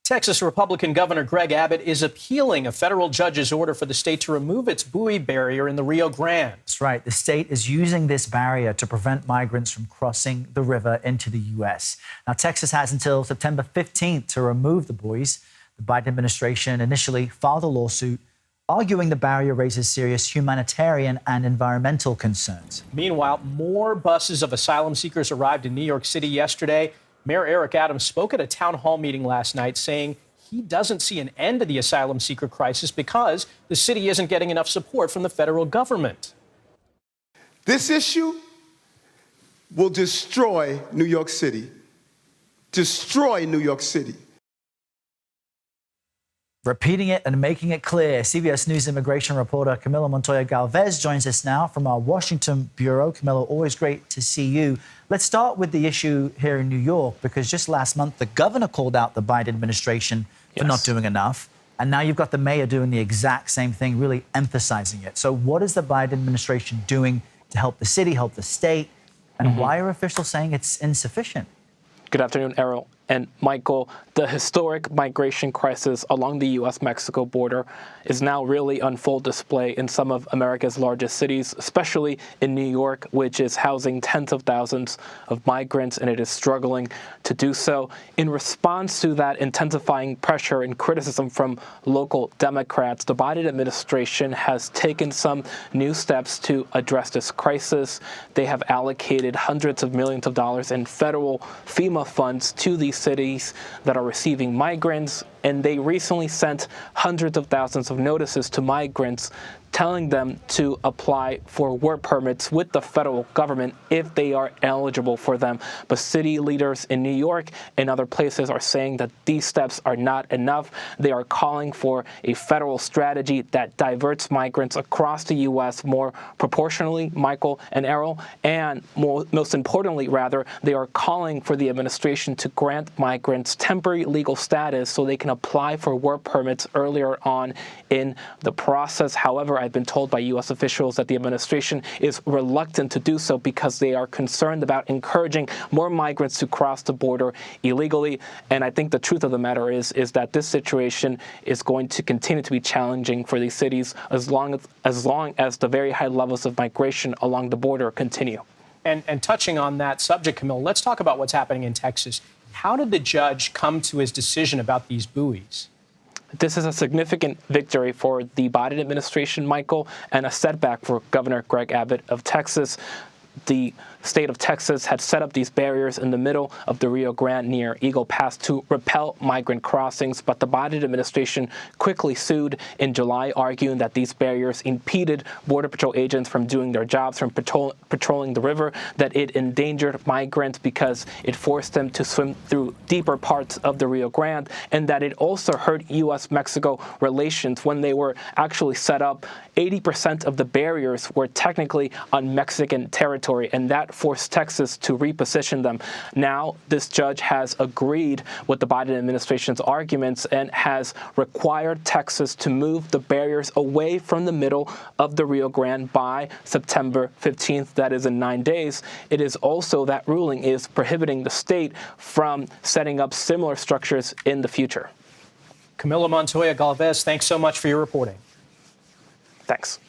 Texas Republican Governor Greg Abbott is appealing a federal judge's order for the state to remove its buoy barrier in the Rio Grande. That's right. The state is using this barrier to prevent migrants from crossing the river into the U.S. Now, Texas has until September 15th to remove the buoys. The Biden administration initially filed a lawsuit arguing the barrier raises serious humanitarian and environmental concerns. Meanwhile, more buses of asylum seekers arrived in New York City yesterday. Mayor Eric Adams spoke at a town hall meeting last night saying he doesn't see an end to the asylum seeker crisis because the city isn't getting enough support from the federal government. This issue will destroy New York City. Destroy New York City. Repeating it and making it clear, CBS News immigration reporter Camilo Montoya-Galvez joins us now from our Washington bureau. Camilo, always great to see you. Let's start with the issue here in New York, because just last month, the governor called out the Biden administration for not doing enough. And now you've got the mayor doing the exact same thing, really emphasizing it. So what is the Biden administration doing to help the city, help the state? And why are officials saying it's insufficient? Good afternoon, Errol and Michael. The historic migration crisis along the U.S.-Mexico border is now really on full display in some of America's largest cities, especially in New York, which is housing tens of thousands of migrants, and it is struggling to do so. In response to that intensifying pressure and criticism from local Democrats, the Biden administration has taken some new steps to address this crisis. They have allocated hundreds of millions of dollars in federal FEMA funds to these cities that are receiving migrants, and they recently sent hundreds of thousands of notices to migrants telling them to apply for work permits with the federal government if they are eligible for them. But city leaders in New York and other places are saying that these steps are not enough. They are calling for a federal strategy that diverts migrants across the U.S. more proportionally, Michael and Errol, and most importantly, rather, they are calling for the administration to grant migrants temporary legal status so they can apply for work permits earlier on in the process. However, I've been told by U.S. officials that the administration is reluctant to do so because they are concerned about encouraging more migrants to cross the border illegally. And I think the truth of the matter is that this situation is going to continue to be challenging for these cities as long as the very high levels of migration along the border continue. And touching on that subject, Camille, let's talk about what's happening in Texas. How did the judge come to his decision about these buoys? This is a significant victory for the Biden administration, Michael, and a setback for Governor Greg Abbott of Texas. The state of Texas had set up these barriers in the middle of the Rio Grande near Eagle Pass to repel migrant crossings, but the Biden administration quickly sued in July, arguing that these barriers impeded Border Patrol agents from doing their jobs, from patrolling the river, that it endangered migrants because it forced them to swim through deeper parts of the Rio Grande, and that it also hurt U.S.-Mexico relations. When they were actually set up, 80% of the barriers were technically on Mexican territory, and that forced Texas to reposition them. Now, this judge has agreed with the Biden administration's arguments and has required Texas to move the barriers away from the middle of the Rio Grande by September 15th. That is in 9 days. It is also, that ruling is prohibiting the state from setting up similar structures in the future. Camilo Montoya-Galvez, thanks so much for your reporting. Thanks.